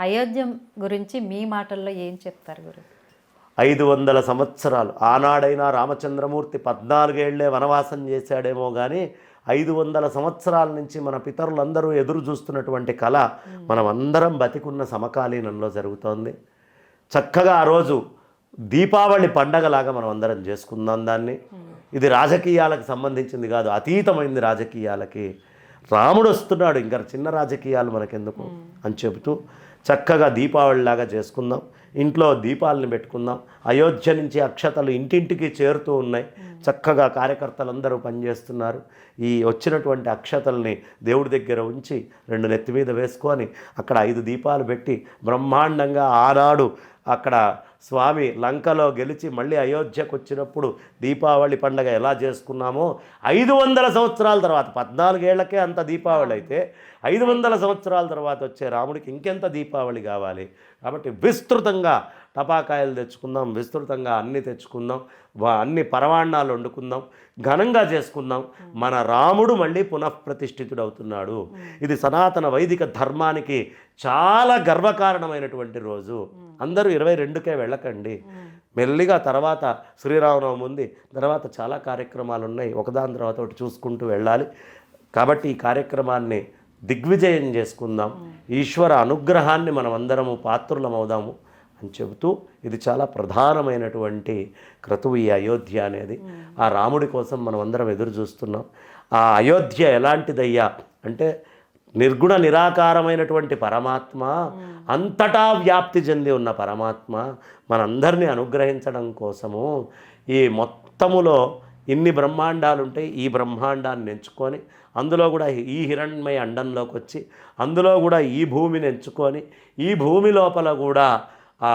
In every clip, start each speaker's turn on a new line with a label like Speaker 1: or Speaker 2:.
Speaker 1: అయోధ్య గురించి మీ మాటల్లో ఏం చెప్తారు గురు?
Speaker 2: 500 సంవత్సరాలు ఆనాడైనా రామచంద్రమూర్తి 14 ఏళ్లే వనవాసం చేశాడేమో కానీ 500 సంవత్సరాల నుంచి మన పితరులందరూ ఎదురు చూస్తున్నటువంటి కళ మనం అందరం బతికున్న సమకాలీనంలో జరుగుతోంది. చక్కగా ఆ రోజు దీపావళి పండగలాగా మనం అందరం చేసుకుందాం దాన్ని. ఇది రాజకీయాలకు సంబంధించింది కాదు, అతీతమైంది రాజకీయాలకి. రాముడు వస్తున్నాడు, ఇంకా చిన్న రాజకీయాలు మనకెందుకు అని చెబుతూ చక్కగా దీపావళిలాగా చేసుకుందాం. ఇంట్లో దీపాలను పెట్టుకుందాం. అయోధ్య నుంచి అక్షతలు ఇంటింటికి చేరుతూ ఉన్నాయి. చక్కగా కార్యకర్తలందరూ పనిచేస్తున్నారు. ఈ వచ్చినటువంటి అక్షతల్ని దేవుడి దగ్గర ఉంచి 2 నెత్తి మీద వేసుకొని అక్కడ 5 దీపాలు పెట్టి బ్రహ్మాండంగా ఆనాడు అక్కడ స్వామి లంకలో గెలిచి మళ్ళీ అయోధ్యకు వచ్చినప్పుడు దీపావళి పండగ ఎలా చేసుకున్నామో 500 సంవత్సరాల తర్వాత, 14 ఏళ్లకే అంత దీపావళి అయితే 500 సంవత్సరాల తర్వాత వచ్చే రాముడికి ఇంకెంత దీపావళి కావాలి. కాబట్టి విస్తృతంగా టపాకాయలు తెచ్చుకుందాం, విస్తృతంగా అన్నీ తెచ్చుకుందాం, అన్ని పరమాన్నాలు వండుకుందాం, ఘనంగా చేసుకుందాం. మన రాముడు మళ్ళీ పునఃప్రతిష్ఠితుడు అవుతున్నాడు. ఇది సనాతన వైదిక ధర్మానికి చాలా గర్వకారణమైనటువంటి రోజు. అందరూ 22కే వెళ్ళకండి, మెల్లిగా తర్వాత శ్రీరామనవమి ఉంది, తర్వాత చాలా కార్యక్రమాలు ఉన్నాయి, ఒకదాని తర్వాత ఒకటి చూసుకుంటూ వెళ్ళాలి. కాబట్టి ఈ కార్యక్రమాన్ని దిగ్విజయం చేసుకుందాం, ఈశ్వర అనుగ్రహాన్ని మనం అందరము పాత్రులమవుదాము అని చెబుతూ ఇది చాలా ప్రధానమైనటువంటి క్రతువు ఈ అయోధ్య అనేది. ఆ రాముడి కోసం మనం అందరం ఎదురు చూస్తున్నాం. ఆ అయోధ్య ఎలాంటిదయ్యా అంటే నిర్గుణ నిరాకారమైనటువంటి పరమాత్మ, అంతటా వ్యాప్తి చెంది ఉన్న పరమాత్మ మనందరినీ అనుగ్రహించడం కోసము ఈ మొత్తములో ఇన్ని బ్రహ్మాండాలు ఉంటాయి. ఈ బ్రహ్మాండాన్ని ఎంచుకొని అందులో కూడా ఈ హిరణ్మయ అండంలోకి వచ్చి అందులో కూడా ఈ భూమిని ఎంచుకొని ఈ భూమి లోపల కూడా ఆ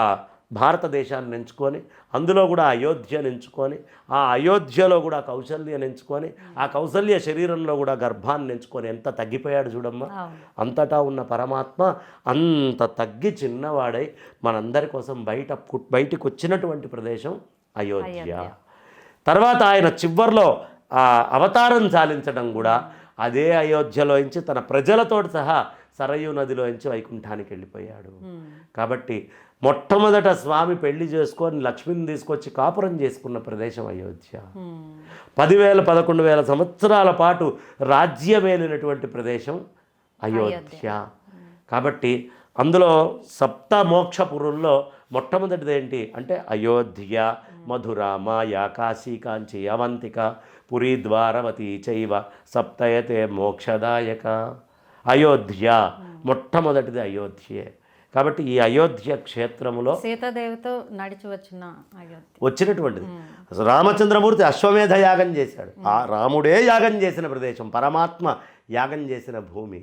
Speaker 2: భారతదేశాన్ని ఎంచుకొని అందులో కూడా అయోధ్యను ఎంచుకొని ఆ అయోధ్యలో కూడా కౌసల్యను ఎంచుకొని ఆ కౌసల్య శరీరంలో కూడా గర్భాన్ని ఎంచుకొని ఎంత తగ్గిపోయాడు చూడమ్మా. అంతటా ఉన్న పరమాత్మ అంత తగ్గి చిన్నవాడై మనందరి కోసం బయటికి వచ్చినటువంటి ప్రదేశం అయోధ్య. తర్వాత ఆయన చివర్లో ఆ అవతారం చాలించడం కూడా అదే అయోధ్యలోంచి తన ప్రజలతో సహా సరయూ నదిలోంచి వైకుంఠానికి వెళ్ళిపోయాడు. కాబట్టి మొట్టమొదట స్వామి పెళ్లి చేసుకొని లక్ష్మిని తీసుకొచ్చి కాపురం చేసుకున్న ప్రదేశం అయోధ్య. 10,000-11,000 సంవత్సరాల పాటు రాజ్యమేలినటువంటి ప్రదేశం అయోధ్య. కాబట్టి అందులో సప్త మోక్షపురుల్లో మొట్టమొదటిది ఏంటి అంటే అయోధ్య, మధుర, మాయా, కాశీ, కాంచి, అవంతిక, పురీ, ద్వారవతి చైవ సప్తయతే మోక్షదాయక. అయోధ్య మొట్టమొదటిది అయోధ్యే. కాబట్టి ఈ అయోధ్య క్షేత్రములో
Speaker 1: సీతాదేవితో నడిచి
Speaker 2: వచ్చినటువంటిది. రామచంద్రమూర్తి అశ్వమేధ యాగం చేశాడు. ఆ రాముడే యాగం చేసిన ప్రదేశం, పరమాత్మ యాగం చేసిన భూమి.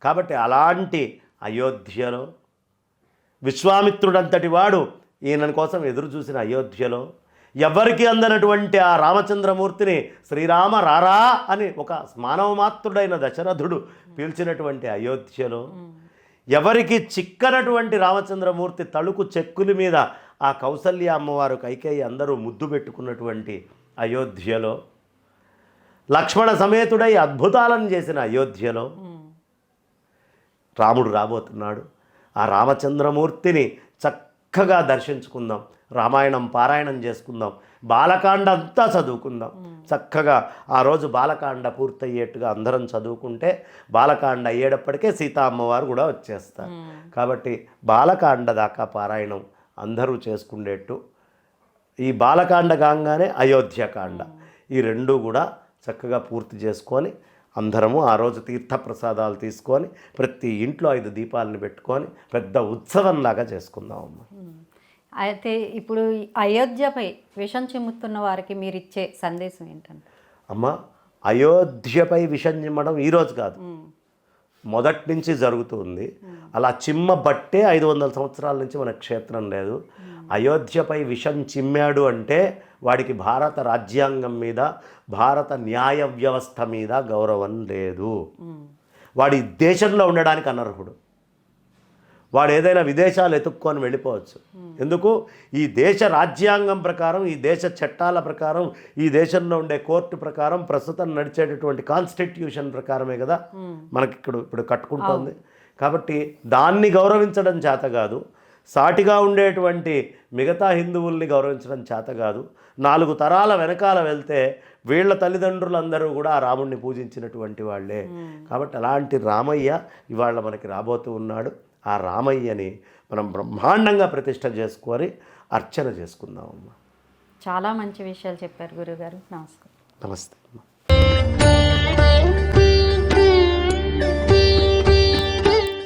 Speaker 2: కాబట్టి అలాంటి అయోధ్యలో విశ్వామిత్రుడంతటి వాడు ఈయన కోసం ఎదురు చూసిన అయోధ్యలో ఎవరికి అందనటువంటి ఆ రామచంద్రమూర్తిని శ్రీరామ రారా అని ఒక మానవమాత్రుడైన దశరథుడు పిలిచినటువంటి అయోధ్యలో ఎవరికి చిక్కనటువంటి రామచంద్రమూర్తి తలుకు చెక్కుల మీద ఆ కౌసల్య అమ్మవారు, కైకేయి అందరూ ముద్దు పెట్టుకున్నటువంటి అయోధ్యలో లక్ష్మణ సమేతుడై అద్భుతాలను చేసిన అయోధ్యలో రాముడు రాబోతున్నాడు. ఆ రామచంద్రమూర్తిని చక్కగా దర్శించుకుందాం, రామాయణం పారాయణం చేసుకుందాం, బాలకాండ అంతా చదువుకుందాం. చక్కగా ఆ రోజు బాలకాండ పూర్తయ్యేట్టుగా అందరం చదువుకుంటే బాలకాండ అయ్యేటప్పటికే సీతా అమ్మవారు కూడా వచ్చేస్తారు. కాబట్టి బాలకాండ దాకా పారాయణం అందరూ చేసుకునేట్టు ఈ బాలకాండ కాగానే అయోధ్యకాండ ఈ రెండూ కూడా చక్కగా పూర్తి చేసుకొని అందరము ఆ రోజు తీర్థప్రసాదాలు తీసుకొని ప్రతి ఇంట్లో 5 దీపాలను పెట్టుకొని పెద్ద ఉత్సవంలాగా చేసుకుందాం అమ్మ.
Speaker 1: అయితే ఇప్పుడు అయోధ్యపై విషం చిమ్ముతున్న వారికి మీరు ఇచ్చే సందేశం ఏంటంటే?
Speaker 2: అమ్మ, అయోధ్యపై విషం చిమ్మడం ఈరోజు కాదు, మొదటి నుంచి జరుగుతుంది. అలా చిమ్మబట్టే 500 సంవత్సరాల నుంచి మన క్షేత్రం లేదు. అయోధ్యపై విషం చిమ్మాడు అంటే వాడికి భారత రాజ్యాంగం మీద, భారత న్యాయ వ్యవస్థ మీద గౌరవం లేదు. వాడి దేశంలో ఉండడానికి అనర్హుడు. వాడు ఏదైనా విదేశాలు ఎత్తుక్కొని వెళ్ళిపోవచ్చు. ఎందుకు? ఈ దేశ రాజ్యాంగం ప్రకారం, ఈ దేశ చట్టాల ప్రకారం, ఈ దేశంలో ఉండే కోర్టు ప్రకారం, ప్రస్తుతం నడిచేటటువంటి కాన్స్టిట్యూషన్ ప్రకారమే కదా మనకి ఇప్పుడు కట్టుకుంటోంది. కాబట్టి దాన్ని గౌరవించడం చేత కాదు, సాటిగా ఉండేటువంటి మిగతా హిందువుల్ని గౌరవించడం చేత కాదు. 4 తరాల వెనకాల వెళ్తే వీళ్ళ తల్లిదండ్రులందరూ కూడా ఆ రాముణ్ణి పూజించినటువంటి వాళ్ళే. కాబట్టి అలాంటి రామయ్య ఇవాళ మనకి రాబోతూ ఉన్నాడు. ఆ రామయ్యని మనం బ్రహ్మాండంగా ప్రతిష్ట చేసుకొని అర్చన చేసుకుందాం అమ్మ.
Speaker 1: చాలా మంచి విషయాలు చెప్పారు గురుగారు. నమస్కారం.
Speaker 2: నమస్తే అమ్మ.